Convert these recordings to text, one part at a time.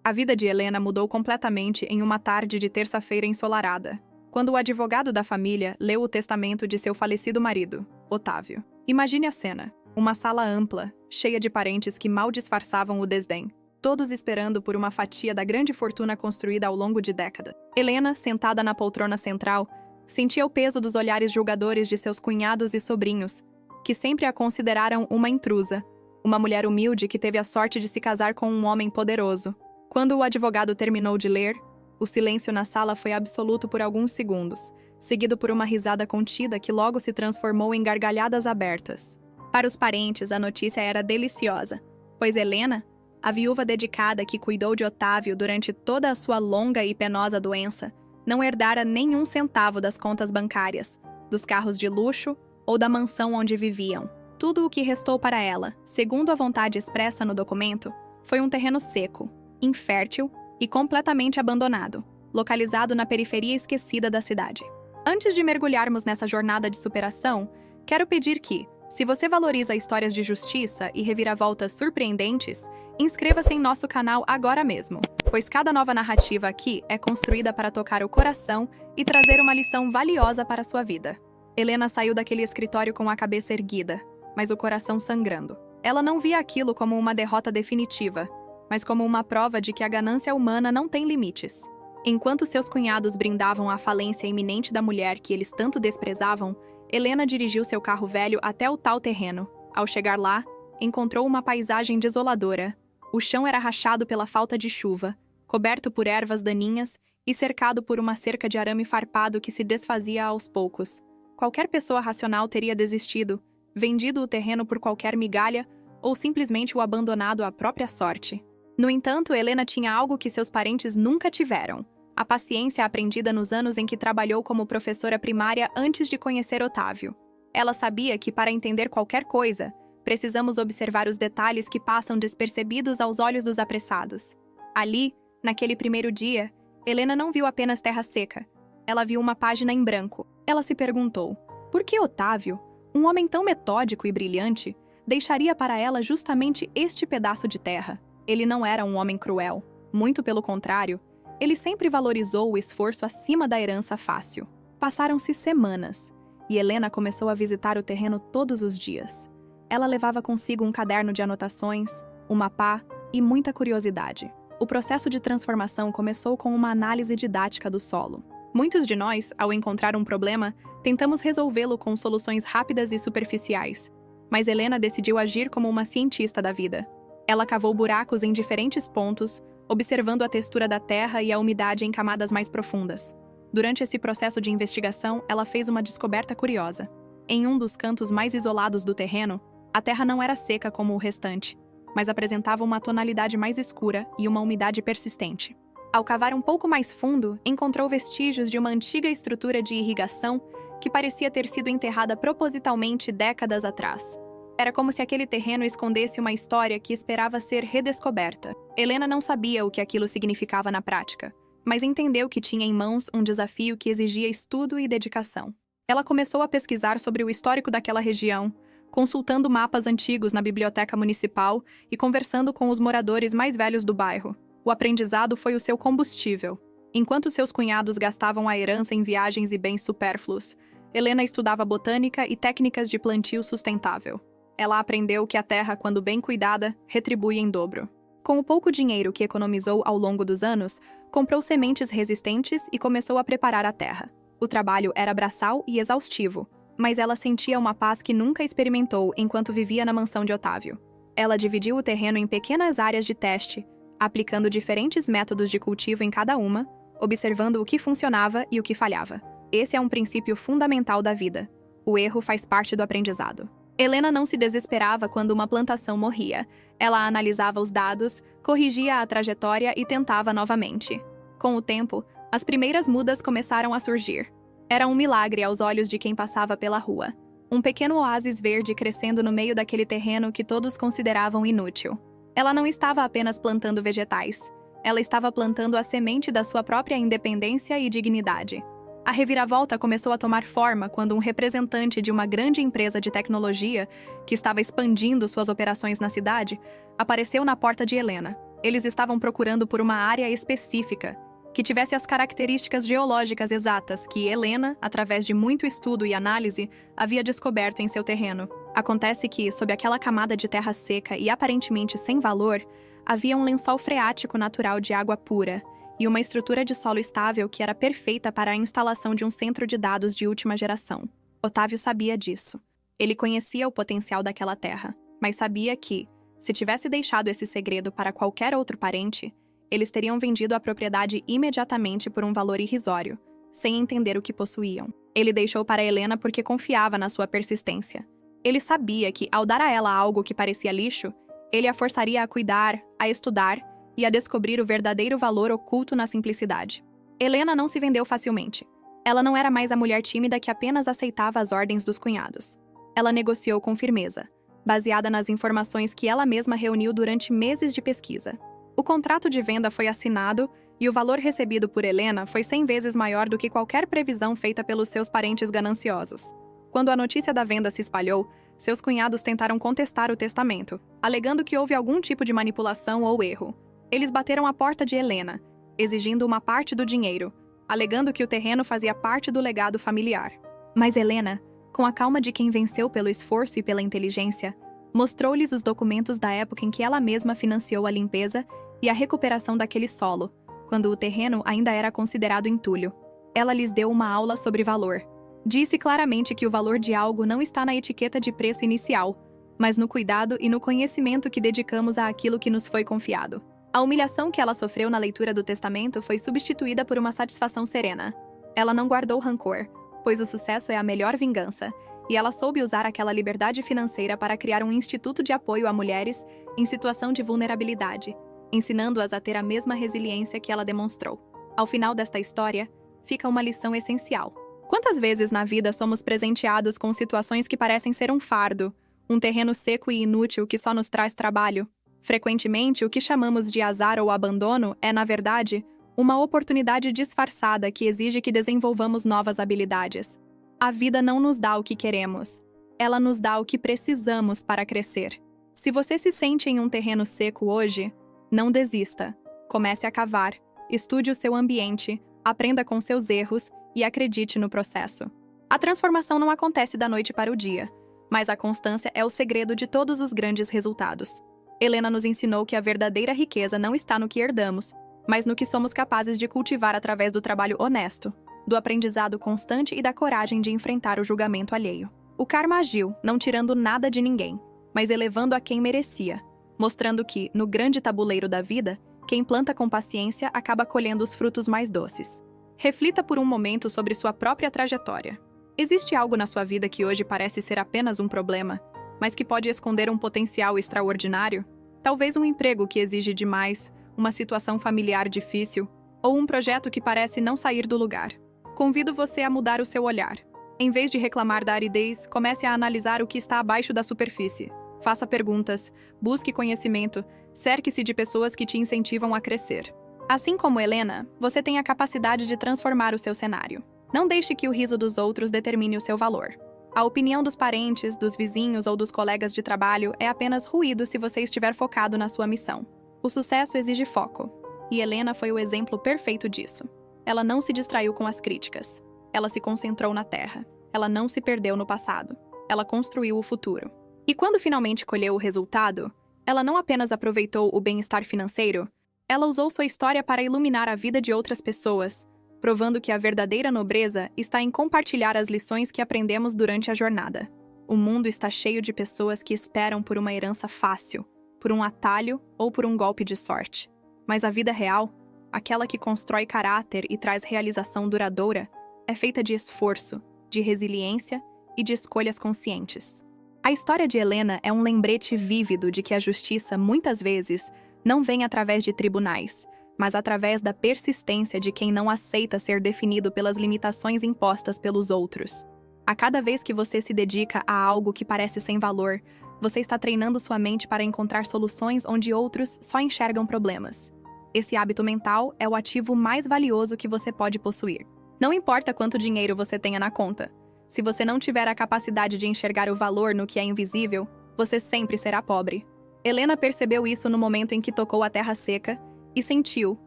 A vida de Helena mudou completamente em uma tarde de terça-feira ensolarada, quando o advogado da família leu o testamento de seu falecido marido, Otávio. Imagine a cena: uma sala ampla, cheia de parentes que mal disfarçavam o desdém, todos esperando por uma fatia da grande fortuna construída ao longo de décadas. Helena, sentada na poltrona central, sentia o peso dos olhares julgadores de seus cunhados e sobrinhos, que sempre a consideraram uma intrusa, uma mulher humilde que teve a sorte de se casar com um homem poderoso. Quando o advogado terminou de ler, o silêncio na sala foi absoluto por alguns segundos, seguido por uma risada contida que logo se transformou em gargalhadas abertas. Para os parentes, a notícia era deliciosa, pois Helena, a viúva dedicada que cuidou de Otávio durante toda a sua longa e penosa doença, não herdara nenhum centavo das contas bancárias, dos carros de luxo ou da mansão onde viviam. Tudo o que restou para ela, segundo a vontade expressa no documento, foi um terreno seco, infértil e completamente abandonado, localizado na periferia esquecida da cidade. Antes de mergulharmos nessa jornada de superação, quero pedir que, se você valoriza histórias de justiça e reviravoltas surpreendentes, inscreva-se em nosso canal agora mesmo, pois cada nova narrativa aqui é construída para tocar o coração e trazer uma lição valiosa para a sua vida. Helena saiu daquele escritório com a cabeça erguida, mas o coração sangrando. Ela não via aquilo como uma derrota definitiva, mas como uma prova de que a ganância humana não tem limites. Enquanto seus cunhados brindavam a falência iminente da mulher que eles tanto desprezavam, Helena dirigiu seu carro velho até o tal terreno. Ao chegar lá, encontrou uma paisagem desoladora. O chão era rachado pela falta de chuva, coberto por ervas daninhas e cercado por uma cerca de arame farpado que se desfazia aos poucos. Qualquer pessoa racional teria desistido, vendido o terreno por qualquer migalha ou simplesmente o abandonado à própria sorte. No entanto, Helena tinha algo que seus parentes nunca tiveram: a paciência aprendida nos anos em que trabalhou como professora primária antes de conhecer Otávio. Ela sabia que, para entender qualquer coisa, precisamos observar os detalhes que passam despercebidos aos olhos dos apressados. Ali, naquele primeiro dia, Helena não viu apenas terra seca. Ela viu uma página em branco. Ela se perguntou: por que Otávio, um homem tão metódico e brilhante, deixaria para ela justamente este pedaço de terra? Ele não era um homem cruel. Muito pelo contrário, ele sempre valorizou o esforço acima da herança fácil. Passaram-se semanas, e Helena começou a visitar o terreno todos os dias. Ela levava consigo um caderno de anotações, uma pá e muita curiosidade. O processo de transformação começou com uma análise didática do solo. Muitos de nós, ao encontrar um problema, tentamos resolvê-lo com soluções rápidas e superficiais. Mas Helena decidiu agir como uma cientista da vida. Ela cavou buracos em diferentes pontos, observando a textura da terra e a umidade em camadas mais profundas. Durante esse processo de investigação, ela fez uma descoberta curiosa. Em um dos cantos mais isolados do terreno, a terra não era seca como o restante, mas apresentava uma tonalidade mais escura e uma umidade persistente. Ao cavar um pouco mais fundo, encontrou vestígios de uma antiga estrutura de irrigação que parecia ter sido enterrada propositalmente décadas atrás. Era como se aquele terreno escondesse uma história que esperava ser redescoberta. Helena não sabia o que aquilo significava na prática, mas entendeu que tinha em mãos um desafio que exigia estudo e dedicação. Ela começou a pesquisar sobre o histórico daquela região, consultando mapas antigos na biblioteca municipal e conversando com os moradores mais velhos do bairro. O aprendizado foi o seu combustível. Enquanto seus cunhados gastavam a herança em viagens e bens supérfluos, Helena estudava botânica e técnicas de plantio sustentável. Ela aprendeu que a terra, quando bem cuidada, retribui em dobro. Com o pouco dinheiro que economizou ao longo dos anos, comprou sementes resistentes e começou a preparar a terra. O trabalho era braçal e exaustivo, mas ela sentia uma paz que nunca experimentou enquanto vivia na mansão de Otávio. Ela dividiu o terreno em pequenas áreas de teste, aplicando diferentes métodos de cultivo em cada uma, observando o que funcionava e o que falhava. Esse é um princípio fundamental da vida. O erro faz parte do aprendizado. Helena não se desesperava quando uma plantação morria. Ela analisava os dados, corrigia a trajetória e tentava novamente. Com o tempo, as primeiras mudas começaram a surgir. Era um milagre aos olhos de quem passava pela rua. Um pequeno oásis verde crescendo no meio daquele terreno que todos consideravam inútil. Ela não estava apenas plantando vegetais. Ela estava plantando a semente da sua própria independência e dignidade. A reviravolta começou a tomar forma quando um representante de uma grande empresa de tecnologia, que estava expandindo suas operações na cidade, apareceu na porta de Helena. Eles estavam procurando por uma área específica, que tivesse as características geológicas exatas que Helena, através de muito estudo e análise, havia descoberto em seu terreno. Acontece que, sob aquela camada de terra seca e aparentemente sem valor, havia um lençol freático natural de água pura e uma estrutura de solo estável que era perfeita para a instalação de um centro de dados de última geração. Otávio sabia disso. Ele conhecia o potencial daquela terra, mas sabia que, se tivesse deixado esse segredo para qualquer outro parente, eles teriam vendido a propriedade imediatamente por um valor irrisório, sem entender o que possuíam. Ele deixou para Helena porque confiava na sua persistência. Ele sabia que, ao dar a ela algo que parecia lixo, ele a forçaria a cuidar, a estudar e a descobrir o verdadeiro valor oculto na simplicidade. Helena não se vendeu facilmente. Ela não era mais a mulher tímida que apenas aceitava as ordens dos cunhados. Ela negociou com firmeza, baseada nas informações que ela mesma reuniu durante meses de pesquisa. O contrato de venda foi assinado e o valor recebido por Helena foi 100 vezes maior do que qualquer previsão feita pelos seus parentes gananciosos. Quando a notícia da venda se espalhou, seus cunhados tentaram contestar o testamento, alegando que houve algum tipo de manipulação ou erro. Eles bateram à porta de Helena, exigindo uma parte do dinheiro, alegando que o terreno fazia parte do legado familiar. Mas Helena, com a calma de quem venceu pelo esforço e pela inteligência, mostrou-lhes os documentos da época em que ela mesma financiou a limpeza e a recuperação daquele solo, quando o terreno ainda era considerado entulho. Ela lhes deu uma aula sobre valor. Disse claramente que o valor de algo não está na etiqueta de preço inicial, mas no cuidado e no conhecimento que dedicamos àquilo que nos foi confiado. A humilhação que ela sofreu na leitura do testamento foi substituída por uma satisfação serena. Ela não guardou rancor, pois o sucesso é a melhor vingança, e ela soube usar aquela liberdade financeira para criar um instituto de apoio a mulheres em situação de vulnerabilidade, ensinando-as a ter a mesma resiliência que ela demonstrou. Ao final desta história, fica uma lição essencial. Quantas vezes na vida somos presenteados com situações que parecem ser um fardo, um terreno seco e inútil que só nos traz trabalho? Frequentemente, o que chamamos de azar ou abandono é, na verdade, uma oportunidade disfarçada que exige que desenvolvamos novas habilidades. A vida não nos dá o que queremos. Ela nos dá o que precisamos para crescer. Se você se sente em um terreno seco hoje, não desista. Comece a cavar, estude o seu ambiente, aprenda com seus erros e acredite no processo. A transformação não acontece da noite para o dia, mas a constância é o segredo de todos os grandes resultados. Helena nos ensinou que a verdadeira riqueza não está no que herdamos, mas no que somos capazes de cultivar através do trabalho honesto, do aprendizado constante e da coragem de enfrentar o julgamento alheio. O karma agiu, não tirando nada de ninguém, mas elevando a quem merecia, mostrando que, no grande tabuleiro da vida, quem planta com paciência acaba colhendo os frutos mais doces. Reflita por um momento sobre sua própria trajetória. Existe algo na sua vida que hoje parece ser apenas um problema, mas que pode esconder um potencial extraordinário? Talvez um emprego que exige demais, uma situação familiar difícil, ou um projeto que parece não sair do lugar. Convido você a mudar o seu olhar. Em vez de reclamar da aridez, comece a analisar o que está abaixo da superfície. Faça perguntas, busque conhecimento, cerque-se de pessoas que te incentivam a crescer. Assim como Helena, você tem a capacidade de transformar o seu cenário. Não deixe que o riso dos outros determine o seu valor. A opinião dos parentes, dos vizinhos ou dos colegas de trabalho é apenas ruído se você estiver focado na sua missão. O sucesso exige foco, e Helena foi o exemplo perfeito disso. Ela não se distraiu com as críticas. Ela se concentrou na terra. Ela não se perdeu no passado. Ela construiu o futuro. E quando finalmente colheu o resultado, ela não apenas aproveitou o bem-estar financeiro, ela usou sua história para iluminar a vida de outras pessoas, provando que a verdadeira nobreza está em compartilhar as lições que aprendemos durante a jornada. O mundo está cheio de pessoas que esperam por uma herança fácil, por um atalho ou por um golpe de sorte. Mas a vida real, aquela que constrói caráter e traz realização duradoura, é feita de esforço, de resiliência e de escolhas conscientes. A história de Helena é um lembrete vívido de que a justiça, muitas vezes, não vem através de tribunais, mas através da persistência de quem não aceita ser definido pelas limitações impostas pelos outros. A cada vez que você se dedica a algo que parece sem valor, você está treinando sua mente para encontrar soluções onde outros só enxergam problemas. Esse hábito mental é o ativo mais valioso que você pode possuir. Não importa quanto dinheiro você tenha na conta. Se você não tiver a capacidade de enxergar o valor no que é invisível, você sempre será pobre. Helena percebeu isso no momento em que tocou a terra seca e sentiu,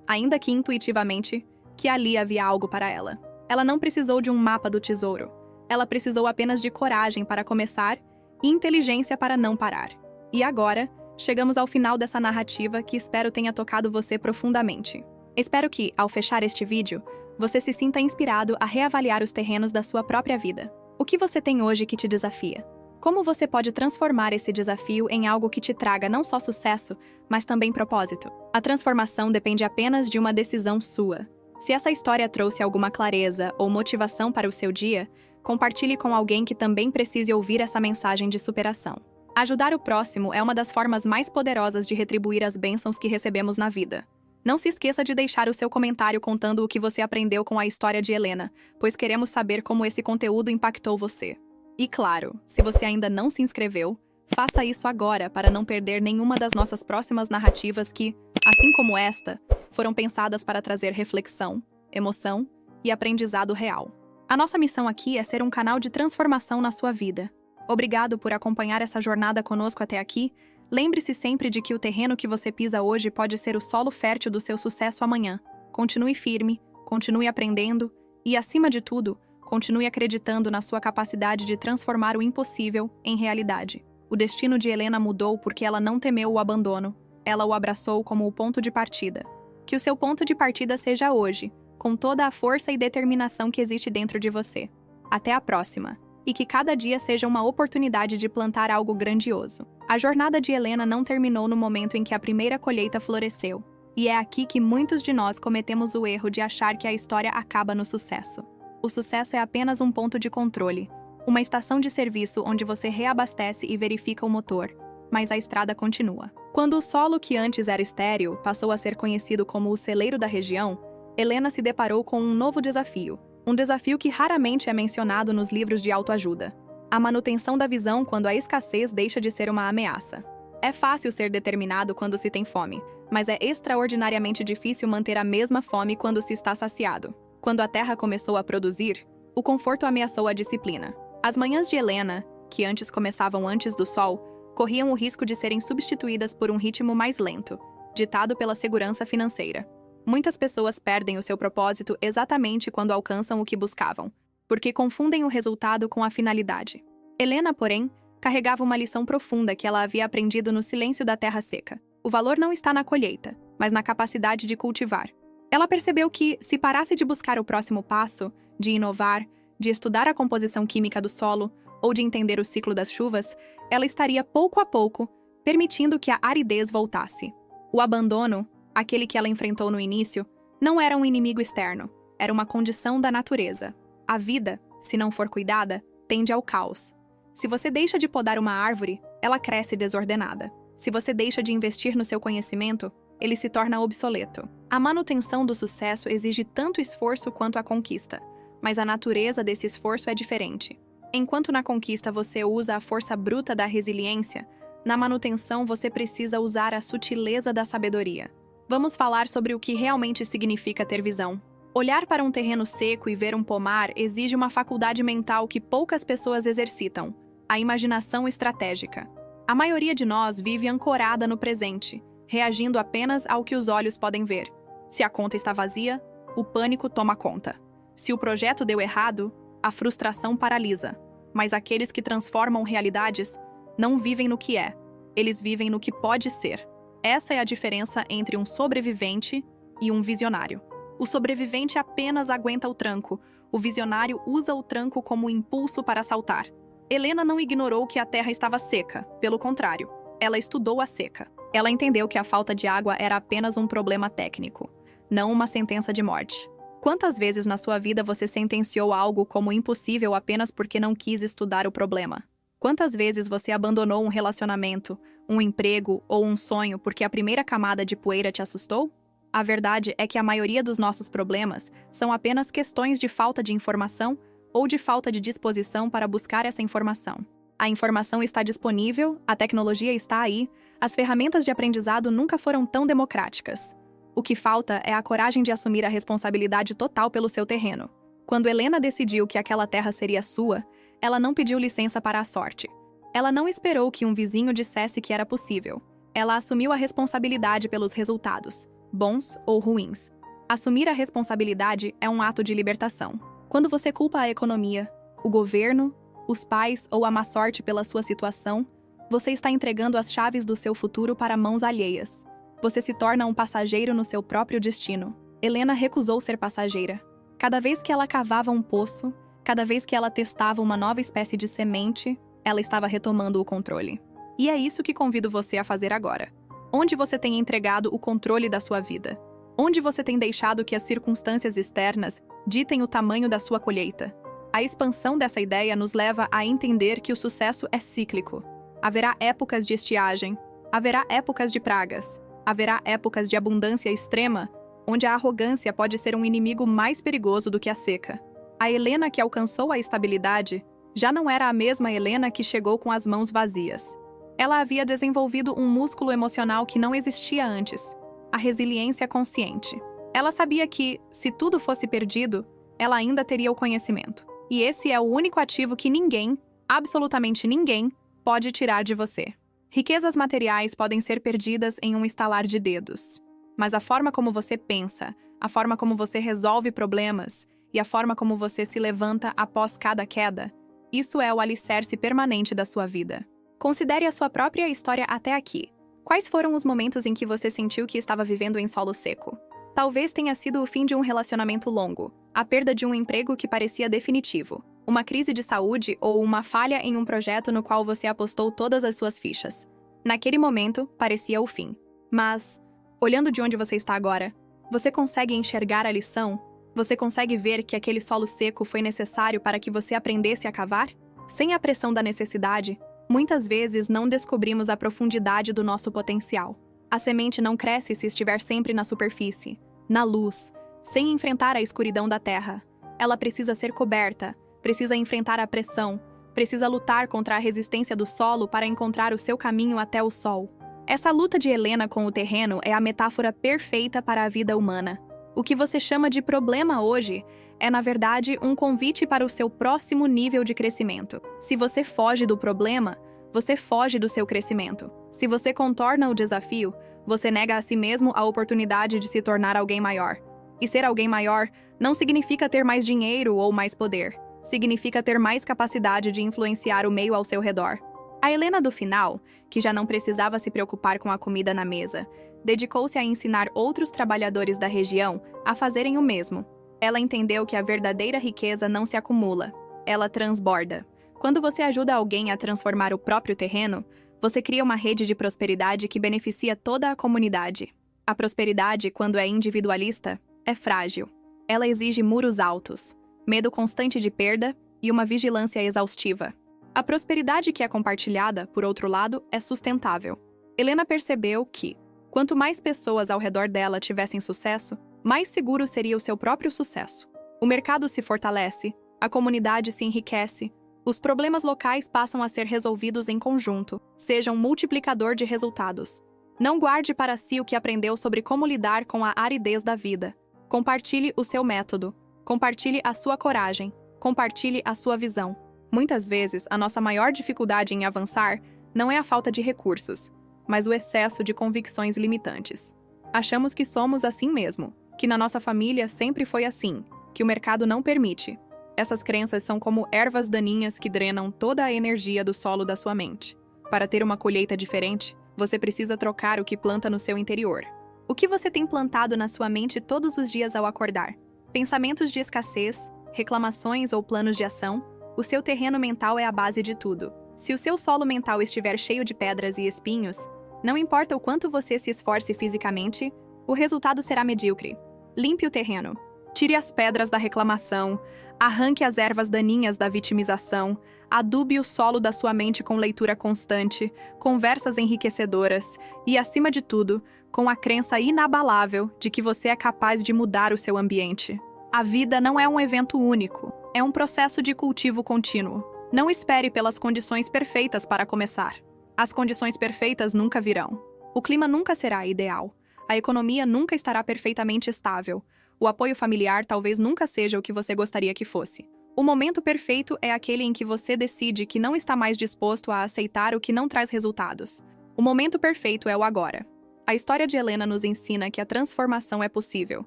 ainda que intuitivamente, que ali havia algo para ela. Ela não precisou de um mapa do tesouro. Ela precisou apenas de coragem para começar e inteligência para não parar. E agora, chegamos ao final dessa narrativa que espero tenha tocado você profundamente. Espero que, ao fechar este vídeo, você se sinta inspirado a reavaliar os terrenos da sua própria vida. O que você tem hoje que te desafia? Como você pode transformar esse desafio em algo que te traga não só sucesso, mas também propósito? A transformação depende apenas de uma decisão sua. Se essa história trouxe alguma clareza ou motivação para o seu dia, compartilhe com alguém que também precise ouvir essa mensagem de superação. Ajudar o próximo é uma das formas mais poderosas de retribuir as bênçãos que recebemos na vida. Não se esqueça de deixar o seu comentário contando o que você aprendeu com a história de Helena, pois queremos saber como esse conteúdo impactou você. E claro, se você ainda não se inscreveu, faça isso agora para não perder nenhuma das nossas próximas narrativas que, assim como esta, foram pensadas para trazer reflexão, emoção e aprendizado real. A nossa missão aqui é ser um canal de transformação na sua vida. Obrigado por acompanhar essa jornada conosco até aqui. Lembre-se sempre de que o terreno que você pisa hoje pode ser o solo fértil do seu sucesso amanhã. Continue firme, continue aprendendo e, acima de tudo, continue acreditando na sua capacidade de transformar o impossível em realidade. O destino de Helena mudou porque ela não temeu o abandono. Ela o abraçou como o ponto de partida. Que o seu ponto de partida seja hoje, com toda a força e determinação que existe dentro de você. Até a próxima. E que cada dia seja uma oportunidade de plantar algo grandioso. A jornada de Helena não terminou no momento em que a primeira colheita floresceu. E é aqui que muitos de nós cometemos o erro de achar que a história acaba no sucesso. O sucesso é apenas um ponto de controle, uma estação de serviço onde você reabastece e verifica o motor, mas a estrada continua. Quando o solo que antes era estéril passou a ser conhecido como o celeiro da região, Helena se deparou com um novo desafio, um desafio que raramente é mencionado nos livros de autoajuda. A manutenção da visão quando a escassez deixa de ser uma ameaça. É fácil ser determinado quando se tem fome, mas é extraordinariamente difícil manter a mesma fome quando se está saciado. Quando a terra começou a produzir, o conforto ameaçou a disciplina. As manhãs de Helena, que antes começavam antes do sol, corriam o risco de serem substituídas por um ritmo mais lento, ditado pela segurança financeira. Muitas pessoas perdem o seu propósito exatamente quando alcançam o que buscavam, porque confundem o resultado com a finalidade. Helena, porém, carregava uma lição profunda que ela havia aprendido no silêncio da terra seca. O valor não está na colheita, mas na capacidade de cultivar. Ela percebeu que, se parasse de buscar o próximo passo, de inovar, de estudar a composição química do solo ou de entender o ciclo das chuvas, ela estaria pouco a pouco permitindo que a aridez voltasse. O abandono, aquele que ela enfrentou no início, não era um inimigo externo, era uma condição da natureza. A vida, se não for cuidada, tende ao caos. Se você deixa de podar uma árvore, ela cresce desordenada. Se você deixa de investir no seu conhecimento, ele se torna obsoleto. A manutenção do sucesso exige tanto esforço quanto a conquista, mas a natureza desse esforço é diferente. Enquanto na conquista você usa a força bruta da resiliência, na manutenção você precisa usar a sutileza da sabedoria. Vamos falar sobre o que realmente significa ter visão. Olhar para um terreno seco e ver um pomar exige uma faculdade mental que poucas pessoas exercitam, a imaginação estratégica. A maioria de nós vive ancorada no presente, reagindo apenas ao que os olhos podem ver. Se a conta está vazia, o pânico toma conta. Se o projeto deu errado, a frustração paralisa. Mas aqueles que transformam realidades não vivem no que é, eles vivem no que pode ser. Essa é a diferença entre um sobrevivente e um visionário. O sobrevivente apenas aguenta o tranco, o visionário usa o tranco como impulso para saltar. Helena não ignorou que a terra estava seca, pelo contrário, ela estudou a seca. Ela entendeu que a falta de água era apenas um problema técnico, não uma sentença de morte. Quantas vezes na sua vida você sentenciou algo como impossível apenas porque não quis estudar o problema? Quantas vezes você abandonou um relacionamento, um emprego ou um sonho porque a primeira camada de poeira te assustou? A verdade é que a maioria dos nossos problemas são apenas questões de falta de informação ou de falta de disposição para buscar essa informação. A informação está disponível, a tecnologia está aí, as ferramentas de aprendizado nunca foram tão democráticas. O que falta é a coragem de assumir a responsabilidade total pelo seu terreno. Quando Helena decidiu que aquela terra seria sua, ela não pediu licença para a sorte. Ela não esperou que um vizinho dissesse que era possível. Ela assumiu a responsabilidade pelos resultados, bons ou ruins. Assumir a responsabilidade é um ato de libertação. Quando você culpa a economia, o governo, os pais ou a má sorte pela sua situação, você está entregando as chaves do seu futuro para mãos alheias. Você se torna um passageiro no seu próprio destino. Helena recusou ser passageira. Cada vez que ela cavava um poço, cada vez que ela testava uma nova espécie de semente, ela estava retomando o controle. E é isso que convido você a fazer agora. Onde você tem entregado o controle da sua vida? Onde você tem deixado que as circunstâncias externas ditem o tamanho da sua colheita? A expansão dessa ideia nos leva a entender que o sucesso é cíclico. Haverá épocas de estiagem, haverá épocas de pragas, haverá épocas de abundância extrema, onde a arrogância pode ser um inimigo mais perigoso do que a seca. A Helena que alcançou a estabilidade já não era a mesma Helena que chegou com as mãos vazias. Ela havia desenvolvido um músculo emocional que não existia antes, a resiliência consciente. Ela sabia que, se tudo fosse perdido, ela ainda teria o conhecimento. E esse é o único ativo que ninguém, absolutamente ninguém, pode tirar de você. Riquezas materiais podem ser perdidas em um estalar de dedos, mas a forma como você pensa, a forma como você resolve problemas e a forma como você se levanta após cada queda, isso é o alicerce permanente da sua vida. Considere a sua própria história até aqui. Quais foram os momentos em que você sentiu que estava vivendo em solo seco? Talvez tenha sido o fim de um relacionamento longo, a perda de um emprego que parecia definitivo, uma crise de saúde ou uma falha em um projeto no qual você apostou todas as suas fichas. Naquele momento, parecia o fim. Mas, olhando de onde você está agora, você consegue enxergar a lição? Você consegue ver que aquele solo seco foi necessário para que você aprendesse a cavar? Sem a pressão da necessidade, muitas vezes não descobrimos a profundidade do nosso potencial. A semente não cresce se estiver sempre na superfície, na luz, sem enfrentar a escuridão da terra. Ela precisa ser coberta, precisa enfrentar a pressão, precisa lutar contra a resistência do solo para encontrar o seu caminho até o sol. Essa luta de Helena com o terreno é a metáfora perfeita para a vida humana. O que você chama de problema hoje é, na verdade, um convite para o seu próximo nível de crescimento. Se você foge do problema, você foge do seu crescimento. Se você contorna o desafio, você nega a si mesmo a oportunidade de se tornar alguém maior. E ser alguém maior não significa ter mais dinheiro ou mais poder. Significa ter mais capacidade de influenciar o meio ao seu redor. A Helena do final, que já não precisava se preocupar com a comida na mesa, dedicou-se a ensinar outros trabalhadores da região a fazerem o mesmo. Ela entendeu que a verdadeira riqueza não se acumula, ela transborda. Quando você ajuda alguém a transformar o próprio terreno, você cria uma rede de prosperidade que beneficia toda a comunidade. A prosperidade, quando é individualista, é frágil. Ela exige muros altos, medo constante de perda e uma vigilância exaustiva. A prosperidade que é compartilhada, por outro lado, é sustentável. Helena percebeu que, quanto mais pessoas ao redor dela tivessem sucesso, mais seguro seria o seu próprio sucesso. O mercado se fortalece, a comunidade se enriquece, os problemas locais passam a ser resolvidos em conjunto, seja um multiplicador de resultados. Não guarde para si o que aprendeu sobre como lidar com a aridez da vida. Compartilhe o seu método, compartilhe a sua coragem, compartilhe a sua visão. Muitas vezes, a nossa maior dificuldade em avançar não é a falta de recursos, mas o excesso de convicções limitantes. Achamos que somos assim mesmo, que na nossa família sempre foi assim, que o mercado não permite. Essas crenças são como ervas daninhas que drenam toda a energia do solo da sua mente. Para ter uma colheita diferente, você precisa trocar o que planta no seu interior. O que você tem plantado na sua mente todos os dias ao acordar? Pensamentos de escassez, reclamações ou planos de ação? O seu terreno mental é a base de tudo. Se o seu solo mental estiver cheio de pedras e espinhos, não importa o quanto você se esforce fisicamente, o resultado será medíocre. Limpe o terreno. Tire as pedras da reclamação, arranque as ervas daninhas da vitimização, adube o solo da sua mente com leitura constante, conversas enriquecedoras e, acima de tudo, com a crença inabalável de que você é capaz de mudar o seu ambiente. A vida não é um evento único, é um processo de cultivo contínuo. Não espere pelas condições perfeitas para começar. As condições perfeitas nunca virão. O clima nunca será ideal. A economia nunca estará perfeitamente estável. O apoio familiar talvez nunca seja o que você gostaria que fosse. O momento perfeito é aquele em que você decide que não está mais disposto a aceitar o que não traz resultados. O momento perfeito é o agora. A história de Helena nos ensina que a transformação é possível,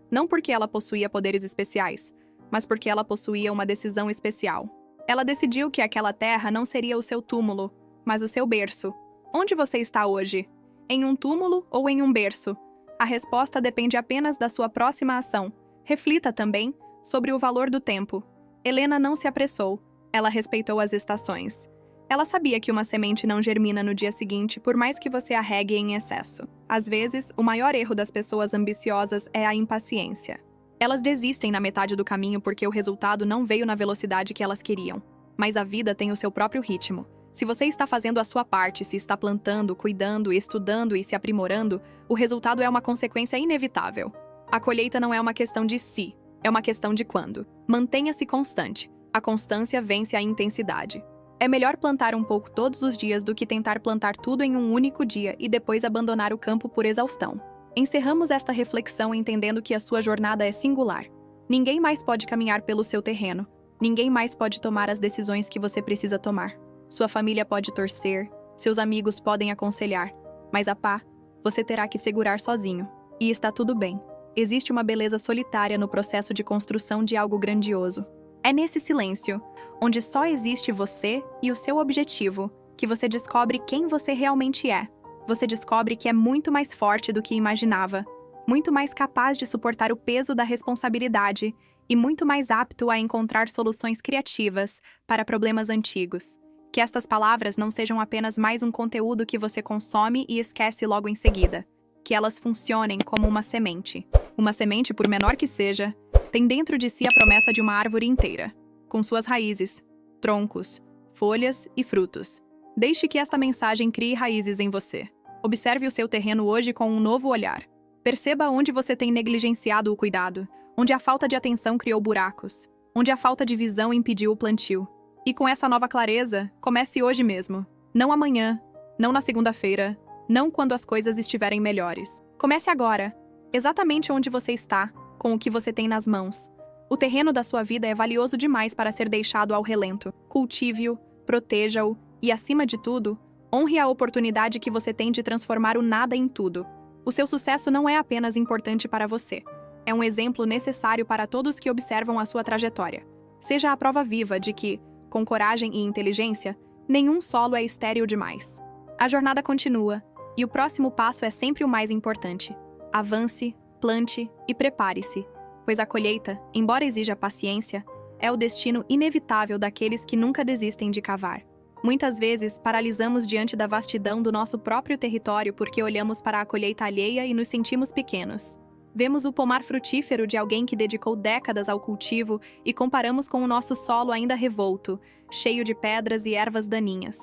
não porque ela possuía poderes especiais, mas porque ela possuía uma decisão especial. Ela decidiu que aquela terra não seria o seu túmulo, mas o seu berço. Onde você está hoje? Em um túmulo ou em um berço? A resposta depende apenas da sua próxima ação. Reflita também sobre o valor do tempo. Helena não se apressou. Ela respeitou as estações. Ela sabia que uma semente não germina no dia seguinte, por mais que você a regue em excesso. Às vezes, o maior erro das pessoas ambiciosas é a impaciência. Elas desistem na metade do caminho porque o resultado não veio na velocidade que elas queriam. Mas a vida tem o seu próprio ritmo. Se você está fazendo a sua parte, se está plantando, cuidando, estudando e se aprimorando, o resultado é uma consequência inevitável. A colheita não é uma questão de se, é uma questão de quando. Mantenha-se constante. A constância vence a intensidade. É melhor plantar um pouco todos os dias do que tentar plantar tudo em um único dia e depois abandonar o campo por exaustão. Encerramos esta reflexão entendendo que a sua jornada é singular. Ninguém mais pode caminhar pelo seu terreno. Ninguém mais pode tomar as decisões que você precisa tomar. Sua família pode torcer, seus amigos podem aconselhar, mas a pá, você terá que segurar sozinho. E está tudo bem. Existe uma beleza solitária no processo de construção de algo grandioso. É nesse silêncio, onde só existe você e o seu objetivo, que você descobre quem você realmente é. Você descobre que é muito mais forte do que imaginava, muito mais capaz de suportar o peso da responsabilidade e muito mais apto a encontrar soluções criativas para problemas antigos. Que estas palavras não sejam apenas mais um conteúdo que você consome e esquece logo em seguida. Que elas funcionem como uma semente. Uma semente, por menor que seja, tem dentro de si a promessa de uma árvore inteira, com suas raízes, troncos, folhas e frutos. Deixe que esta mensagem crie raízes em você. Observe o seu terreno hoje com um novo olhar. Perceba onde você tem negligenciado o cuidado, onde a falta de atenção criou buracos, onde a falta de visão impediu o plantio. E com essa nova clareza, comece hoje mesmo. Não amanhã, não na segunda-feira, não quando as coisas estiverem melhores. Comece agora, exatamente onde você está, com o que você tem nas mãos. O terreno da sua vida é valioso demais para ser deixado ao relento. Cultive-o, proteja-o e, acima de tudo, honre a oportunidade que você tem de transformar o nada em tudo. O seu sucesso não é apenas importante para você. É um exemplo necessário para todos que observam a sua trajetória. Seja a prova viva de que, com coragem e inteligência, nenhum solo é estéril demais. A jornada continua, e o próximo passo é sempre o mais importante. Avance, plante e prepare-se, pois a colheita, embora exija paciência, é o destino inevitável daqueles que nunca desistem de cavar. Muitas vezes, paralisamos diante da vastidão do nosso próprio território porque olhamos para a colheita alheia e nos sentimos pequenos. Vemos o pomar frutífero de alguém que dedicou décadas ao cultivo e comparamos com o nosso solo ainda revolto, cheio de pedras e ervas daninhas.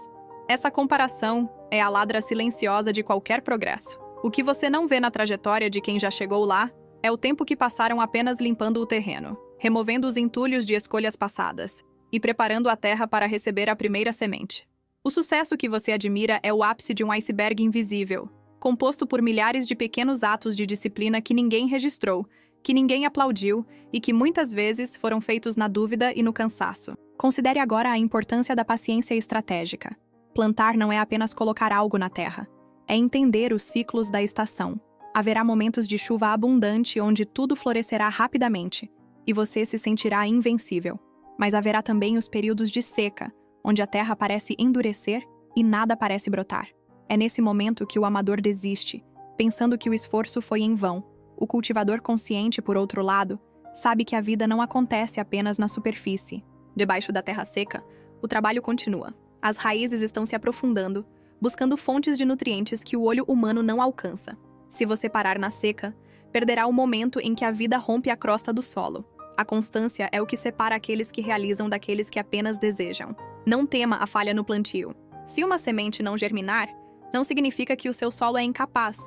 Essa comparação é a ladra silenciosa de qualquer progresso. O que você não vê na trajetória de quem já chegou lá é o tempo que passaram apenas limpando o terreno, removendo os entulhos de escolhas passadas e preparando a terra para receber a primeira semente. O sucesso que você admira é o ápice de um iceberg invisível, composto por milhares de pequenos atos de disciplina que ninguém registrou, que ninguém aplaudiu e que muitas vezes foram feitos na dúvida e no cansaço. Considere agora a importância da paciência estratégica. Plantar não é apenas colocar algo na terra, é entender os ciclos da estação. Haverá momentos de chuva abundante onde tudo florescerá rapidamente e você se sentirá invencível. Mas haverá também os períodos de seca, onde a terra parece endurecer e nada parece brotar. É nesse momento que o amador desiste, pensando que o esforço foi em vão. O cultivador consciente, por outro lado, sabe que a vida não acontece apenas na superfície. Debaixo da terra seca, o trabalho continua. As raízes estão se aprofundando, buscando fontes de nutrientes que o olho humano não alcança. Se você parar na seca, perderá o momento em que a vida rompe a crosta do solo. A constância é o que separa aqueles que realizam daqueles que apenas desejam. Não tema a falha no plantio. Se uma semente não germinar, não significa que o seu solo é incapaz.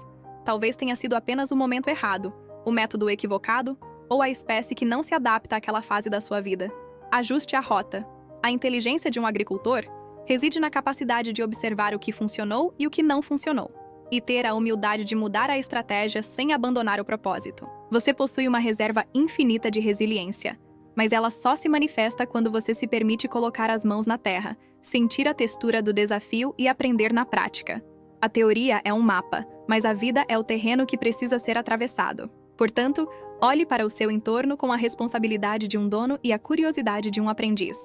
Talvez tenha sido apenas o momento errado, o método equivocado ou a espécie que não se adapta àquela fase da sua vida. Ajuste a rota. A inteligência de um agricultor reside na capacidade de observar o que funcionou e o que não funcionou, e ter a humildade de mudar a estratégia sem abandonar o propósito. Você possui uma reserva infinita de resiliência, mas ela só se manifesta quando você se permite colocar as mãos na terra, sentir a textura do desafio e aprender na prática. A teoria é um mapa, mas a vida é o terreno que precisa ser atravessado. Portanto, olhe para o seu entorno com a responsabilidade de um dono e a curiosidade de um aprendiz.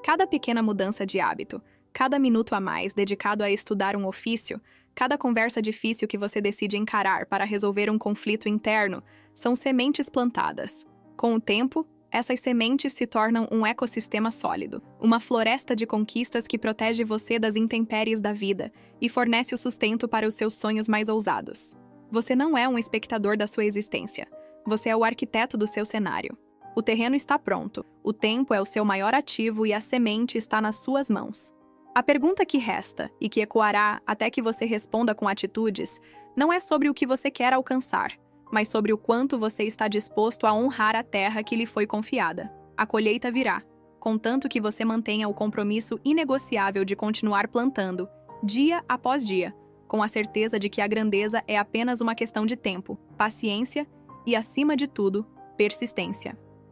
Cada pequena mudança de hábito, cada minuto a mais dedicado a estudar um ofício, cada conversa difícil que você decide encarar para resolver um conflito interno, são sementes plantadas. Com o tempo, essas sementes se tornam um ecossistema sólido, uma floresta de conquistas que protege você das intempéries da vida e fornece o sustento para os seus sonhos mais ousados. Você não é um espectador da sua existência. Você é o arquiteto do seu cenário. O terreno está pronto, o tempo é o seu maior ativo e a semente está nas suas mãos. A pergunta que resta, e que ecoará até que você responda com atitudes, não é sobre o que você quer alcançar, mas sobre o quanto você está disposto a honrar a terra que lhe foi confiada. A colheita virá, contanto que você mantenha o compromisso inegociável de continuar plantando, dia após dia, com a certeza de que a grandeza é apenas uma questão de tempo, paciência e, acima de tudo, persistência.